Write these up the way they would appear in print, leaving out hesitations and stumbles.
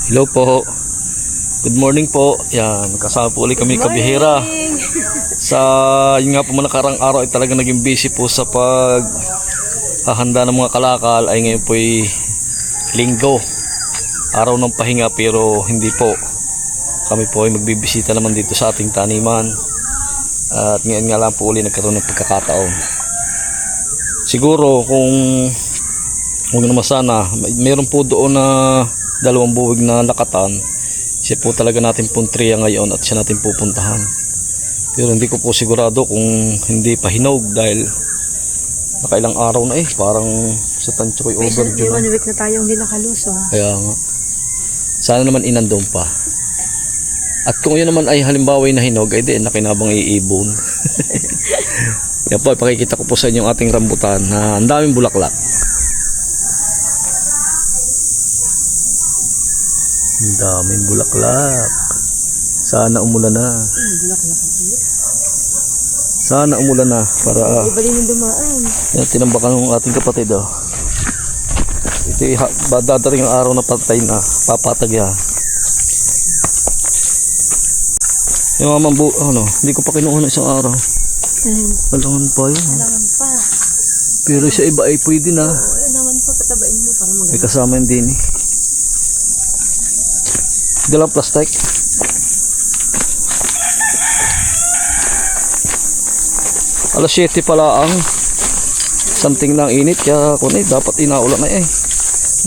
Hello po. Good morning po. Yan, kasama po ulit kami ni Kabihira. Sa yun nga po mga nakarang araw ay talaga naging busy po sa paghahanda ng mga kalakal. Ay ngayon po ay linggo, araw ng pahinga, pero hindi po. Kami po ay magbibisita naman dito sa ating taniman. At ngayon nga lang po ulit nagkaroon ng pagkakataon. Siguro kung naman sana, mayroon po doon na 2 buwig na lakatan. Siya po talaga natin puntriya ngayon at siya natin pupuntahan. Pero hindi ko po sigurado kung hindi pa hinog dahil nakailang araw na parang sa tansyo ko'y overdue na. 1 week na tayong hindi nakalusong. Kaya nga. Sana naman inandong pa. At kung yun naman ay halimbawa na hinog, ay di nakinabang iibon. Yan po, ipakikita ko po sa inyo ang ating rambutan na ang daming bulaklak. Ang daming bulaklak. Sana umulan na. Bulaklak. Sana umulan na para Iba din yung dumaan. yan, tinambakan ng ating kapatid. Ito dadating ang araw na patay na. Papatag yan. Yung mamambu, hindi ko pa kinuha ng isang araw. Alangan pa yun. Alangan pa. Pero sa iba ay pwede na. Alangan pa, patabain mo para maganda. May kasama yung din dalang plastic. Alas 7 pala ang something ng init. Kaya kung dapat inaulan na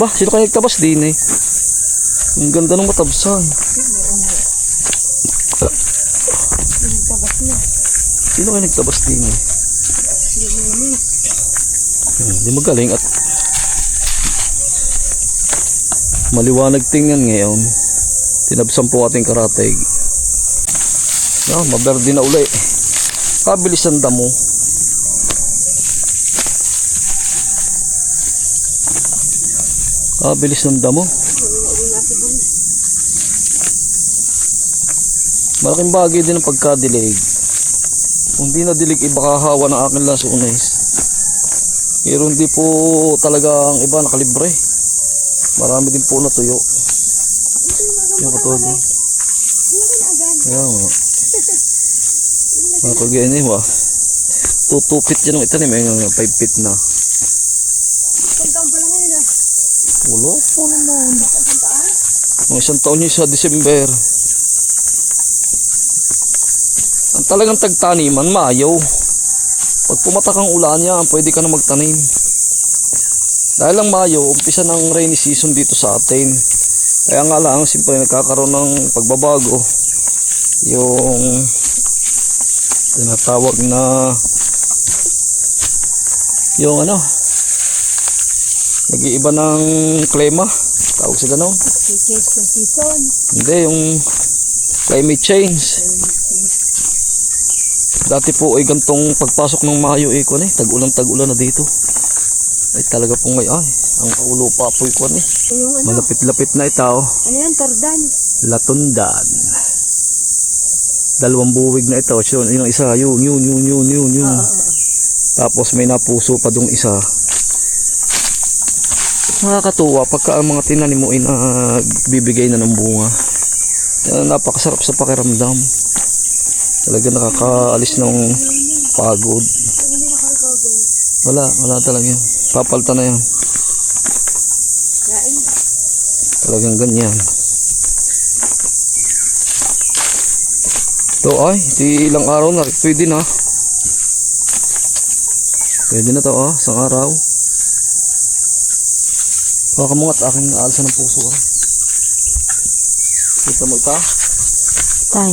Bah, sino kaya nagtabas din Ang ganda ng matabsan. Nagtabas na. Sino kaya nagtabas din Hindi magaling at maliwanag tingnan ngayon. Tinabsan po ating karatig. Maberde na uli. Kabilis ang damo. Kabilis ng damo. Malaking bagay din ang pagkadilig. Kung di na dilig, baka hawa ng akin lang sunis. Pero hindi po talaga ang iba nakalibre. Marami din po natuyo. Yung katulad mo. Kaya nga. Mga kagyan ba? 2 feet yan ang itanim. 5 feet na. Pagkaon pa lang yun Wala po naman. Mga 1 taon yun sa December. Ang talagang tagtaniman, Mayo. Pag pumatak ang ulan yan, pwede ka na magtanim. Dahil ang Mayo, umpisa ng rainy season dito sa atin. Kaya nga lang, simple nagkakaroon ng pagbabago. Yung tinatawag na yung nag-iiba ng klima. Tawag sa ganun. Change na season. Hindi, yung climate change. Dati po ay gantong pagpasok ng Mayo tag-ulan na dito. Ay talaga po ngayon ang kaulo pa po ikon malapit-lapit na ito. Ano yan, tardan? Latundan. 2 buwig na ito. So, yung isa, yun. Tapos may napuso pa dong isa. Nakakatuwa pagka ang mga tinanim mo ay nagbibigay na ng bunga. Napakasarap sa pakiramdam. Talaga nakakaalis ng pagod. Wala talaga yan. Papalta na yan. Talagang ganyan. Ito ilang araw na. Pwede na. Pwede na to isang araw. Pakamungat aking naalsa ng puso. Kita mo ita? Tay.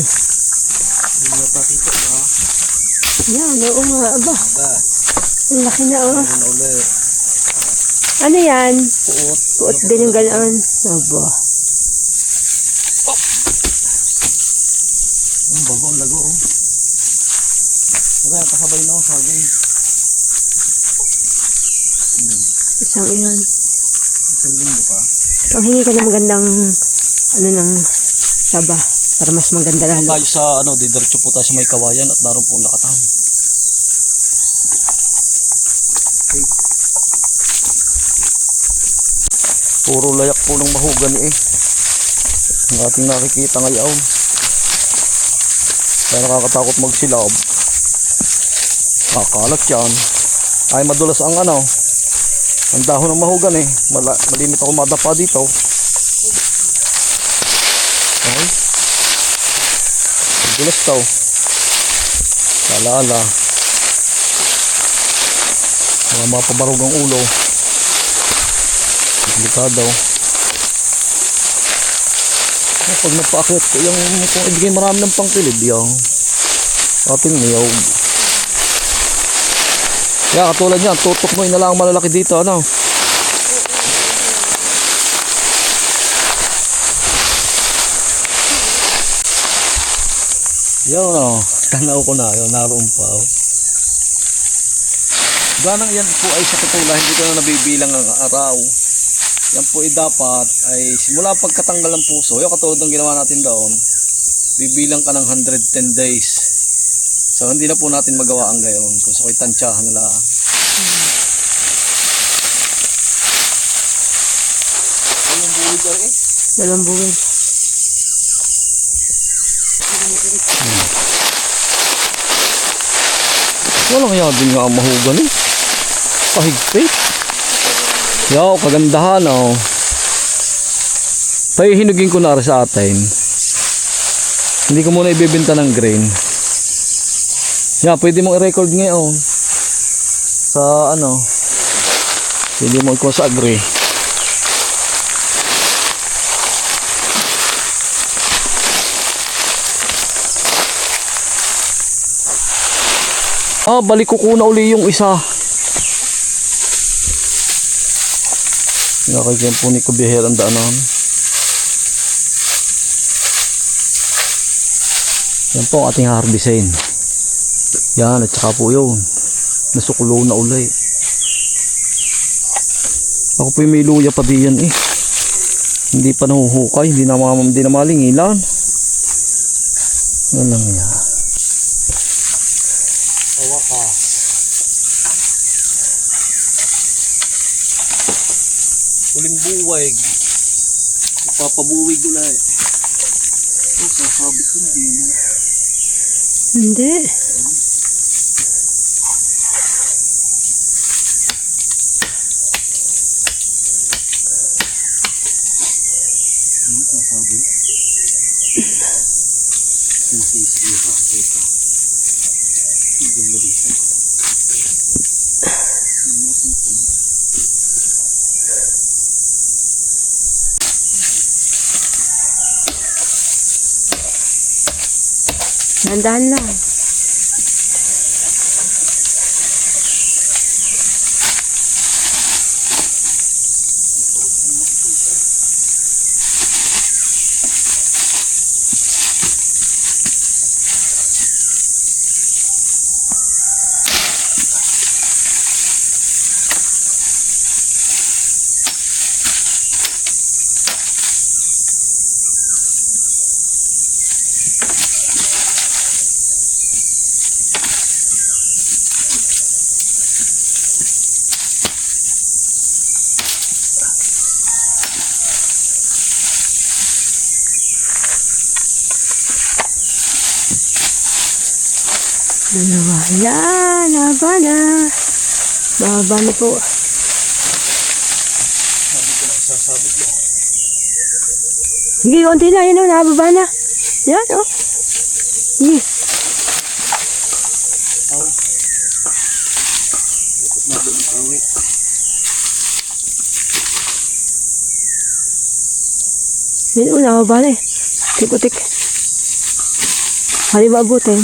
Yan, oo nga ba? Ang laki na Ano yan? Puot din yung ganoon. Aba. Ang bago, lago Kaya kasabay na sagay. Isang iyon. Isang linggo pa. Ang hingi ka na magandang ng saba para mas maganda lalo. Tayo sa didiretso po tayo sa may kawayan at naroon po lakatan. Okay. Puro layak po ng mahogany ang ating nakikita ngayon. Kaya nakakatakot magsilab. Kakalat yan. Ay madulas ang ano, ang dahon ng mahugan eh. Malimit ako madapa dito. Okay. Madulas daw. Alaala. Mga mapabarog ang ulo. Delikado. Pag napakit, yung kung ibigay marami ng pangkilid, yung ating niyog. Kaya katulad yan, tutok mo na lang malalaki dito, ano? Yun, oh. Tanaw ko na, yun, naroon pa, oh. Ganang yan po ay sa katula, hindi ko na nabibilang ang araw. Yan po ay dapat ay simula pagkatanggal ng puso, yung katulad ng ginawa natin doon, bibilang ka ng 110 days. So hindi na po natin magawa ang gayon kung sa ko'y tansyahan nila. Anong buwid ka eh? 2 buwan. Walang yadin nga ang mahugan eh. Pahigpit. Yaw, kagandahan oh. Pahihinugin ko na rin sa atin. Hindi ko muna ibibenta ng grain. Yeah, pwede mong i-record ngayon. Sa ano. Pwede mo ikaw sa agri. Balik ko kuna uli yung isa. Nakakagyan po ni Kabihera ang daanan. Yan po ang ating harbisin. Yan, at saka po yun. Nasukulo na uli. Ako po yung may luya pa diyan eh. Hindi pa nahuhukay, hindi na malingilan. Yan lang yan. Awa ka. Uling buwig. Ipapabuwig ulit. Oh, sasabi ko hindi mo. Hindi. Ano sasabi? Sisisi ka. Teka. Ang ganda dito. Nandahan lang. Yan, haba na. Mahaba na po. Sige, konti na. Yan o, nababa na. Yan o. Sige. Yan o, nababa na eh. Tikutik. Hali ba abutin?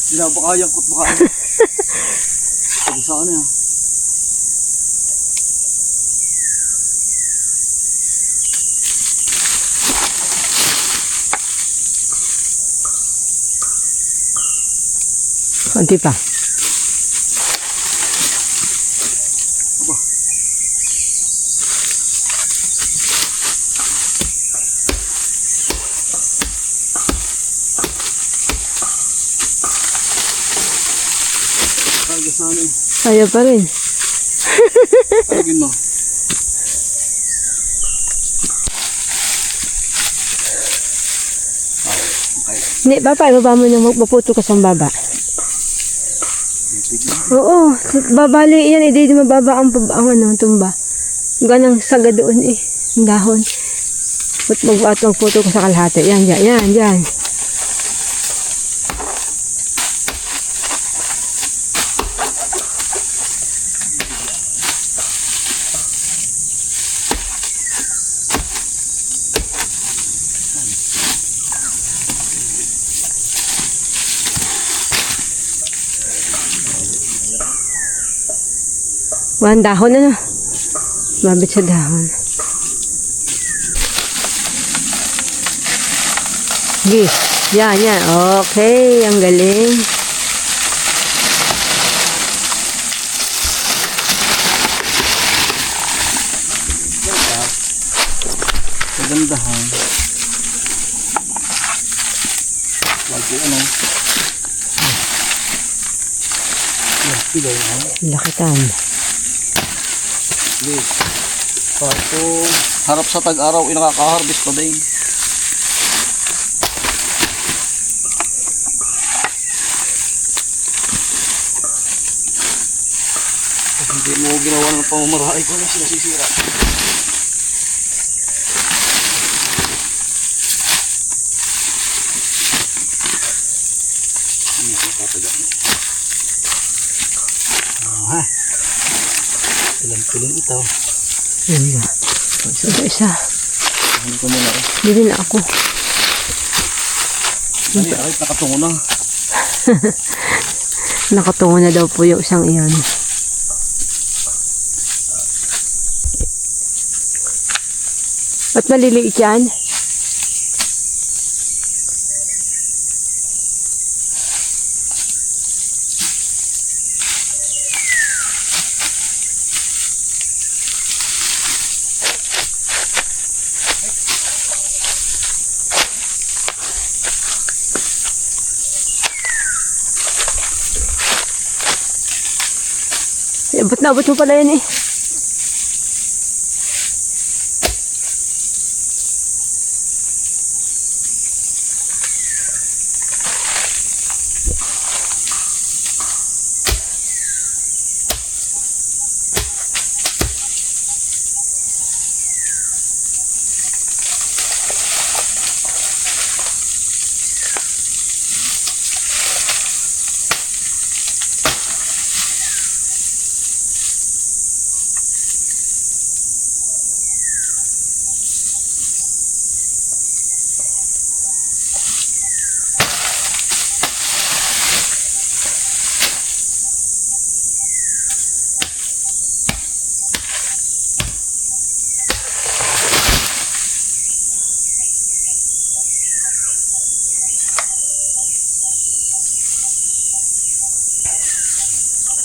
Binabakayang ko't baka ano. Pag saan yan. Konti pa. Aba. Kaya sana eh. Kaya pa rin. Palagin mo. Hindi, papa, ibaba mo na maputo ka sa baba. Oo, babali yan, hindi mababa ang ano, tumba. Ganang saga doon eh, ang dahon. Magputo ka sa kalahati. Yan, yan, yan, yan. Walang dahon ano. Mabit sa dahon. Sige. Yan, yan. Okay. Ang galing. Kagandahan. Lagi ano. Pilay na. Lakitan. Please. Pato. Harap sa tag-araw, nakaka-harvest pa din. Hindi mo ginawa ng pamamarahay ko na sinasisira. Ano ito tataga? Ha? Ilang piling ito. Yan ba? Isa. Ano ko muna rin? Hindi na ako. Ay, nakatungo na. Nakatungo na daw po yung isang iyon. Ba't maliliit yan? Abot na abot mo pala yan eh.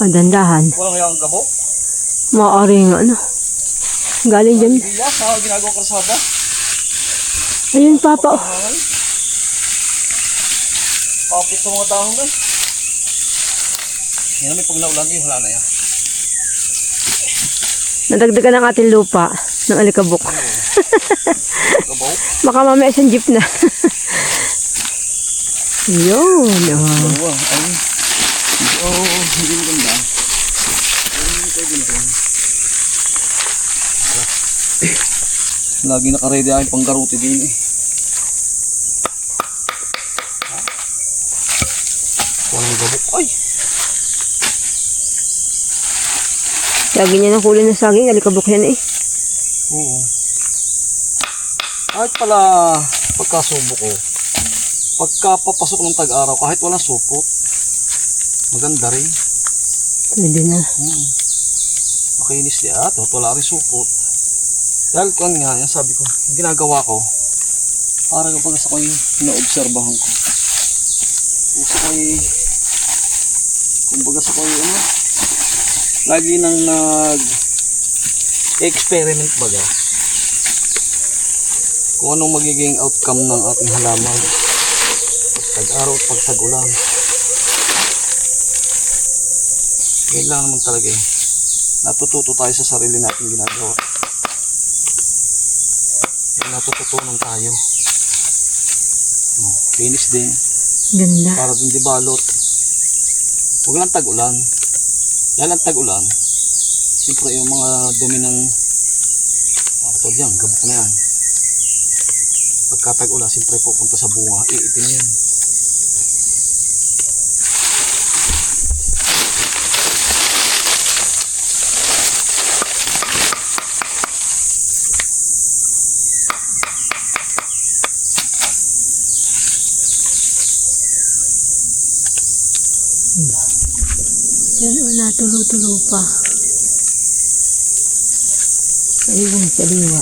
Dandahan. Walang yung gabo? Maaaring ano. Galing dyan. Iya, sa ginagawang krasada. Ayun, papa. Kapit sa mga dahon na. Yan may pag naulan yun, wala na yan. Nadagdagan ang ating lupa ng alikabok. Gabaw? Baka mamaya isang jeep na. Yun. Oh. Dalawa. Ay. Hindi maganda. Lagi naka-ready aking panggaruti din eh. Walang gabok. Ay! Lagi niya ng kulay ng saging. Alikabok yan eh. Oo. Kahit pala pagkasubo ko, pagkapapasok ng tag-araw, kahit walang supot, maganda rin. Pwede na. Makinis niya at wala rin supot. Dahil kung nga, yan sabi ko, yung ginagawa ko, para kapag sa ko'y naobserbahan ko. Sa ko'y, kumbaga sa ko'y, ano, lagi nang nag-experiment baga. Kung anong magiging outcome ng ating halaman. Pag-araw at pag-tag-ulan. Ngayon lang naman talaga eh. natututo tayo sa sarili nating ginagawa. Natututunan tayo. Finish din. Ganda. Para din di balot. Huwag lang tag-ulan. Dahil lang tag-ulan, siyempre yung mga dumi ng katulad yan, gabok na yan. Pagka tag-ulan, siyempre pupunta sa bunga, iitin yan. Yan o, natulo-tulo pa. Ayun, saliwa.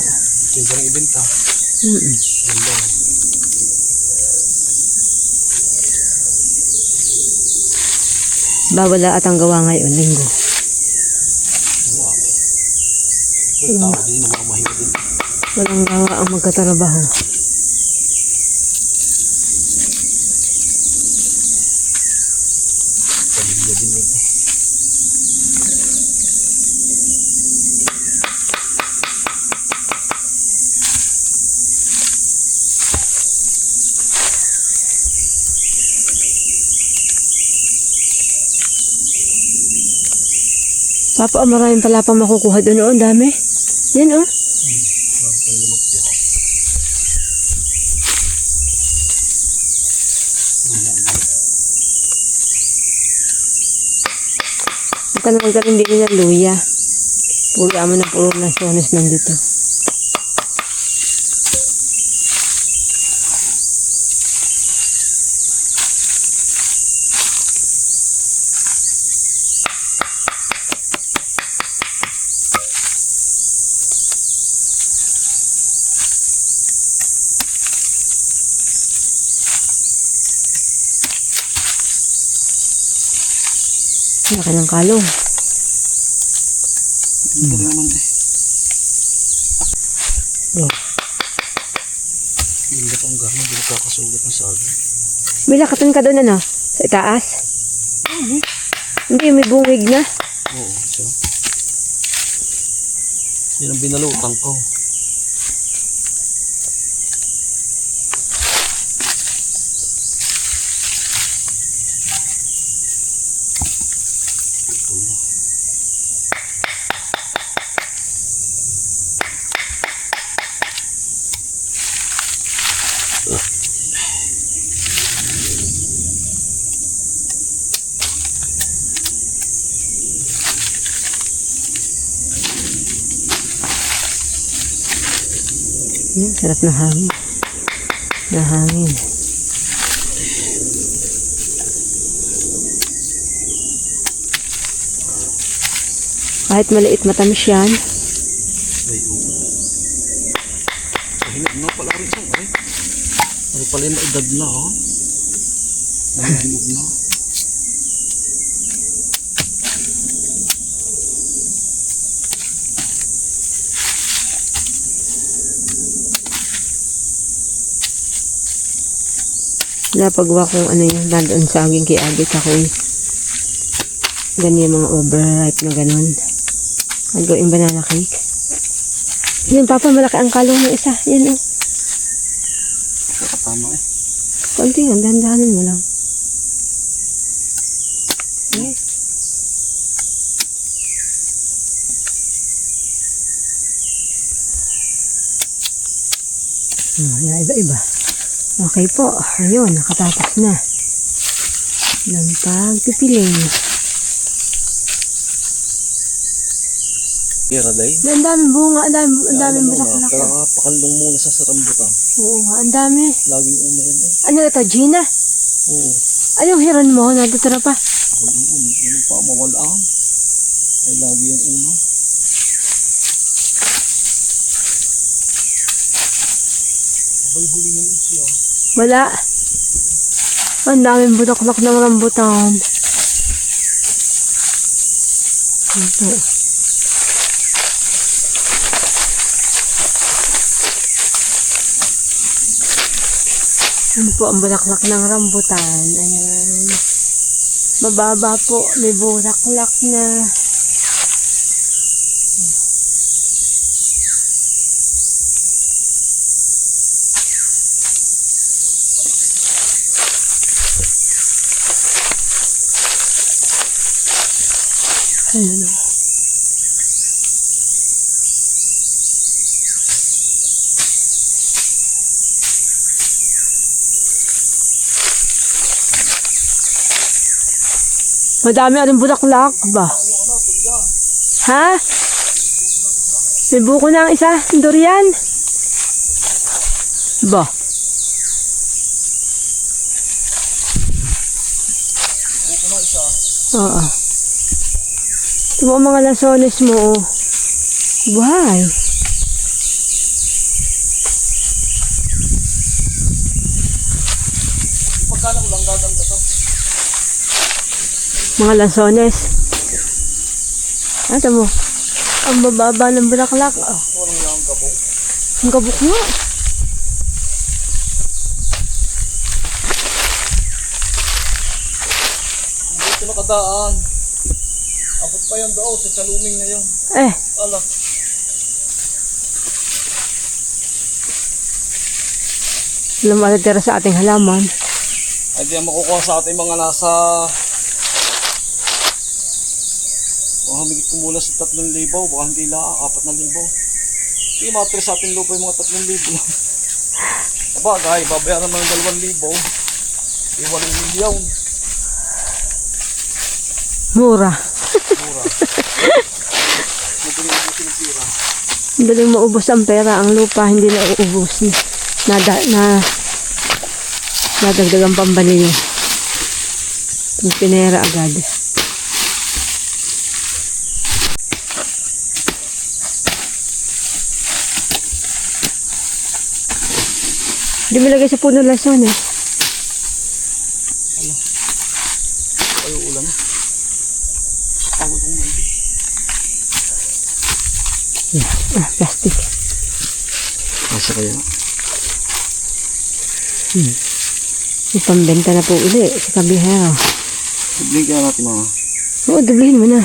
Pwede rin ibenta. Ganda. Bawala at ang gawa ngayon, linggo. Wow. Kaya tao din, namamahinga din. Walang gawa ang magkatrabaho. Pamilya din yun. Papa, maraming pala pa makukuha doon. Ang dami. Yan o. Panlimot yan. Ito naman ka rin din ng luya. Puro amo na puro na sones nandito. Laki ng kalong. Ganda rin naman eh. Oh. Ganda pang gano'n, hindi nakakasugat ng sabi. May lakatan ka doon ano? Sa itaas? Hindi, may bungig na. Oo, so. Yan ang binalutan ko. Yan, sarap na hangin. Na hangin. Kahit maliit matamis yan. Ay, oo. Pahinga na pala rin siyang, ay. Ay pala yung edad na, ha? Nahihinog na. Napagawa kong ano yun, nandoon sa aging kay Agit ako eh. Ganyan mga overripe na ganun. Ang gawing banana cake. Yun, Papa, malaki ang kalong ng isa. Yan o. Nakatama eh. Konti yan, dahan-dahanin mo lang. Okay. Yan, iba-iba. Okay po, ayun, nakatapos na. Ng pagpipiling. Kira day. Ang daming bunga, ang daming bulaklak. Pero pakalong muna sa sarambutan. Oo nga, ang dami. Laging una yan eh. Ano ito, Gina? Oo. Anong hiran mo? Natutira pa? Ano pa mawalaan? Ay lagi yung una. Abay huli na yun siya. Wala. Ang daming bulaklak ng rambutan. Ito. Ano po ang bulaklak ng rambutan? Ayan. Mababa po. May bulaklak na. Ayun. Madami anong bulaklak ba? Ha? May buko na ang isa, durian. Ba? Oo. Ito mo ang mga lasones mo, oh. Buhay. Pagkala mo lang gaganda to. Mga lasones. Ito mo. Ang bababa ng bulaklak. Oh. Parang yung kabok. Ang kabuk nga. Dito nakadaan. Abot pa yan daw sa saluming na yun. Eh, Ala. walang matitira sa ating halaman. Ay di yan makukuha sa ating mga nasa humigit kumula sa 3,000, baka hindi lang 4,000. Hindi matira sa ating lupa yung mga 3,000. Sabagay, babayaran naman ng 2,000. Di 8 milyon. Mura. Mura. Magkano yung sinipira? Daling maubos ang pera. Ang lupa hindi na uubos. Nadagdagang pambali yun. Yung pinera agad. Hindi mo lagay sa puno lason eh. Ayaw ulan. Pagod kong hindi. Plastic. Masa kaya? May pambenta na po uli sa kabihero. Sabihin kaya natin mga. Oo, dublihin mo na.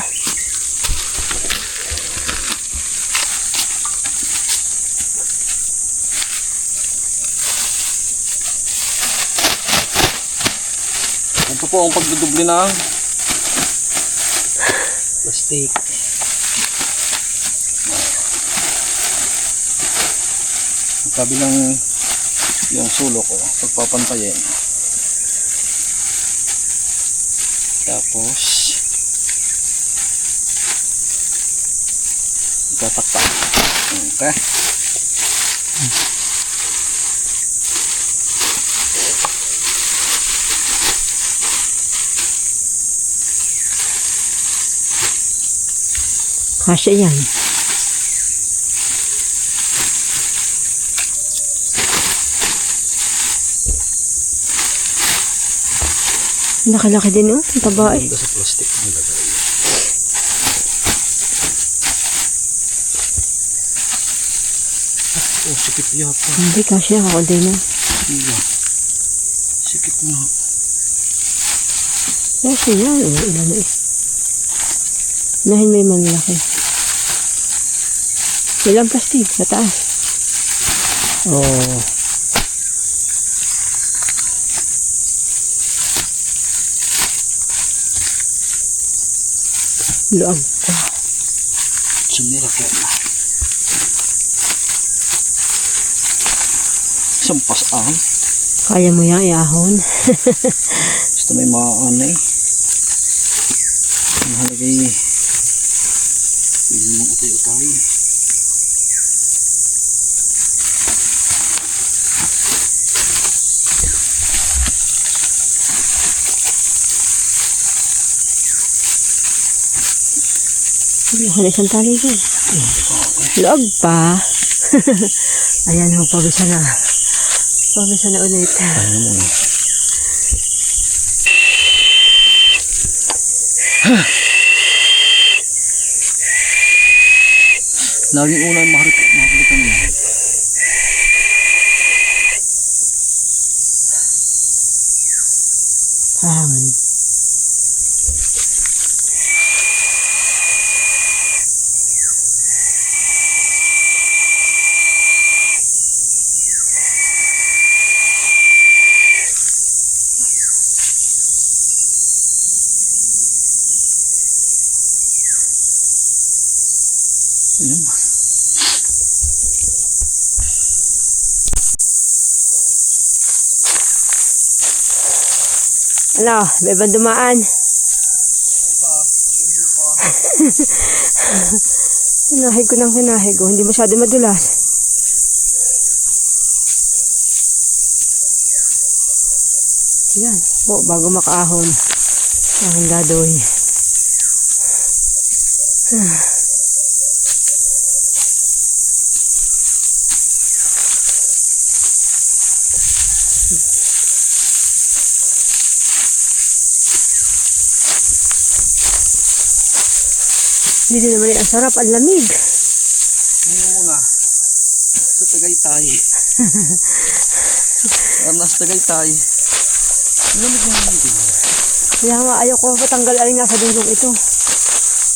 Ito po ang pagdudubli ng plastic. Ang kabilang yung sulok ko, pagpapantayin. Tapos itataktak. Okay. Kasya yan. Laki-laki din oh. Ang taba eh. Sa plastic ang lagay. Oh, sikip yata. Hindi, kasya. Kakunti na. Iya. Sikip na. Kasya yan. Oh, ilan na eh. Unahin mo yung malaki. Ilang plastic? Sa taas. Oh. Luag ko. Sumira ka na. Isang pasaan. Kaya mo yan iahon. Gusto may maanay. Mahalagay. Pili mong utay-utay. Ako na isang tali ko. Luag pa. Ayan ho, pabisa na. Pabisa na ulit. Ano mo? Laging una yung makalitan niya. Hangin. Ano, may ibang dumaan. Hinahig ko ng hinahig. Hindi masyado madulas. Yan po, bago makaahon. Ang dadoy. Hindi naman ang sarap, ang lamig. Ngayon muna. Sa Tagaytay. Sa Tagaytay. Lamig na lamig din. Kaya nga ayaw ko patanggal ay nasa dulong ito.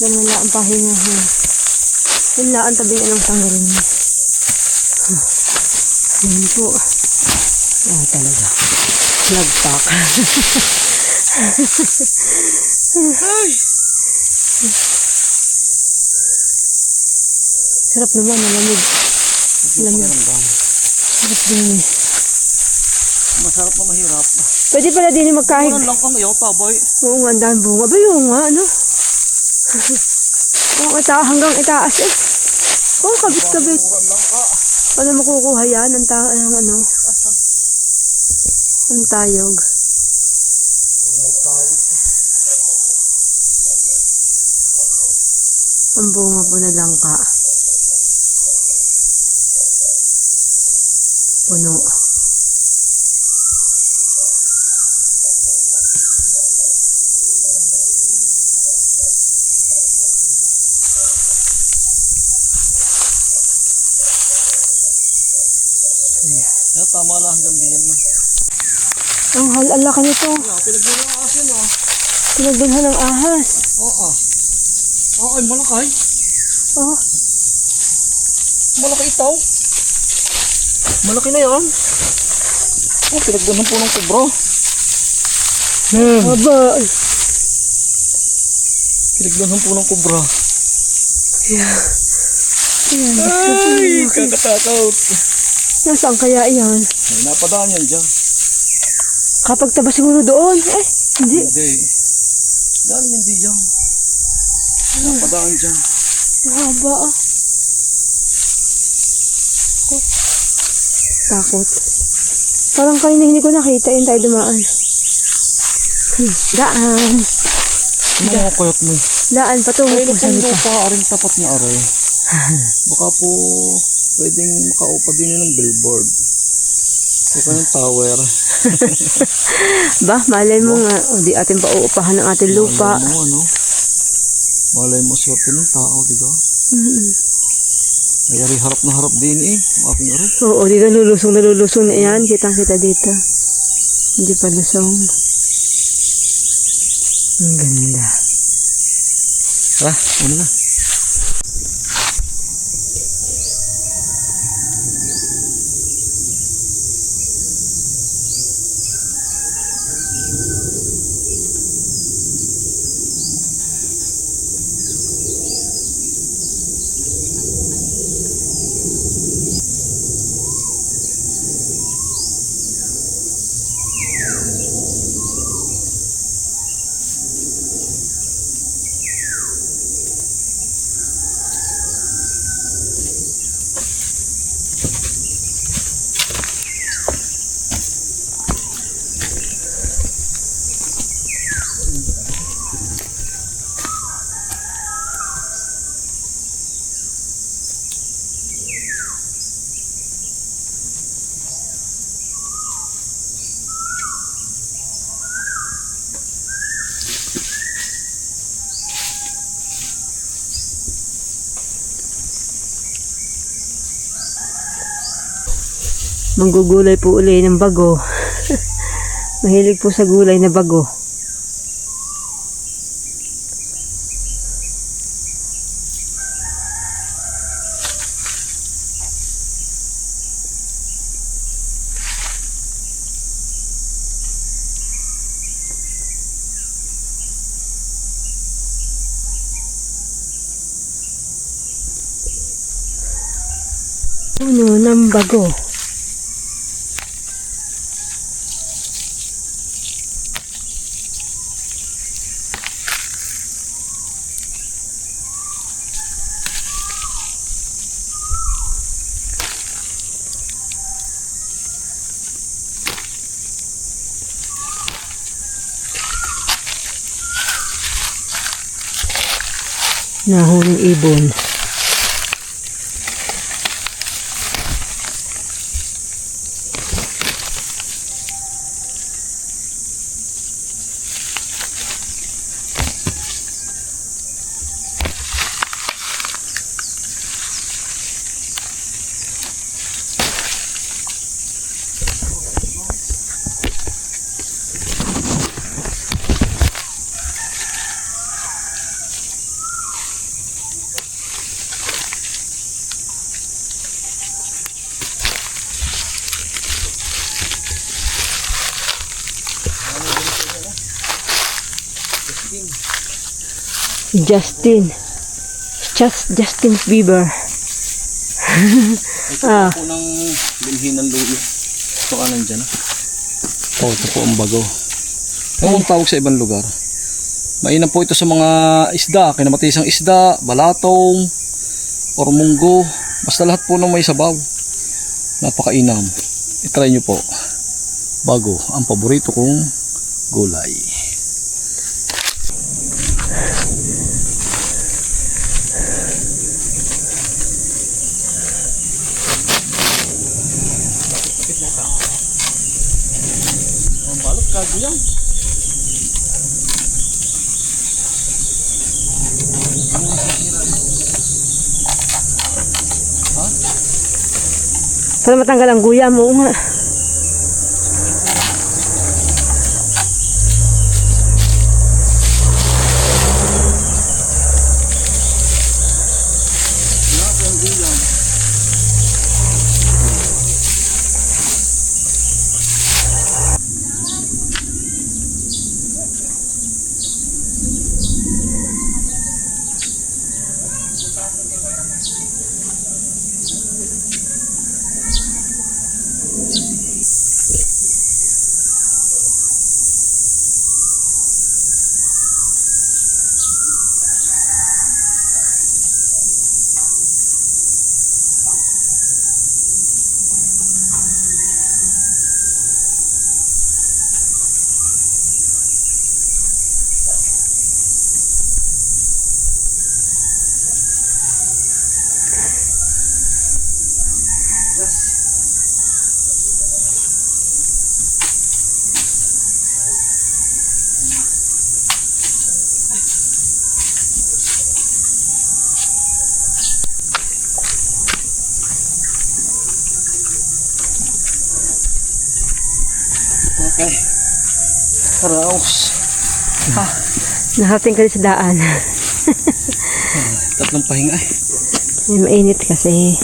Yan wala ang pahinga. Wala ang tabi ng tanggalin niya. Yan po. Ah, talaga. Nagpak. Ay! Sarap naman, malamig. Lamig. Sarap din eh. Masarap na mahirap. Pwede pala din magkahig. Ano lang kang iyo, taboy. Oo nga, ang dami bunga. Ba yung nga, ano? Oo, hanggang itaas eh. Oo, kabit-kabit. Paano makukuha yan? Ang ano? Ang tayog. Ang bunga po na langka. Puno. Yeah, tama lang hanggang diyan na. Ang halala ka nito. Pinagdala ng asin ah. Pinagdalhan ng ahas. Oo. Oo, ay malakay. Oh, Malaki itaw. Malaki na yan. Oh, pinagdala po ng kubra. aba. Pinagdala po ng kubra. Yan, Ay, kakatakot. nasaan kaya yan? May napadaan yan dyan. Kapag taba siguro doon. Eh, hindi. Hindi. Galing yan di dyan. Napadaan dyan. Haba ah. Takot. Parang kanina hindi ko nakita yun tayo dumaan. Daan. Ano mga kuyat mo? Daan patungo Ay, po sa lupa. pa aring tapat niya aray. Baka po pwedeng makaupa din yun ng billboard. Baka ng tower. Ba, malay mo nga. O di atin pa uupahan ng ating lupa. Malay mo, ano? Malay mo swerte ng tao, di ba? May ari harap na harap din eh. Ang aking ari. Oo, di nalulusong na yan. Kitang kita dito. Hindi pa lusong. Ang ganda. Tara, una na. Manggugulay po uli ng bago. Mahilig po sa gulay na bago. Puno ng bago. Nahuling ibon. Justin Bieber. Ito po ng binhi ng luyo. Ito ka nandyan. Ito po ang bago. Ano ang tawag sa ibang lugar? Mainam po ito sa mga isda, kinamatisang isda, balatong, or munggo. Basta lahat po ng may sabaw. Napakainam. I-try nyo po. Bago, ang paborito kong gulay. Balot kago yan. Para matanggal ang guya mo nga. Okay. Raos. Nakating ka sa daan. Tatlong pahinga eh. Mainit kasi.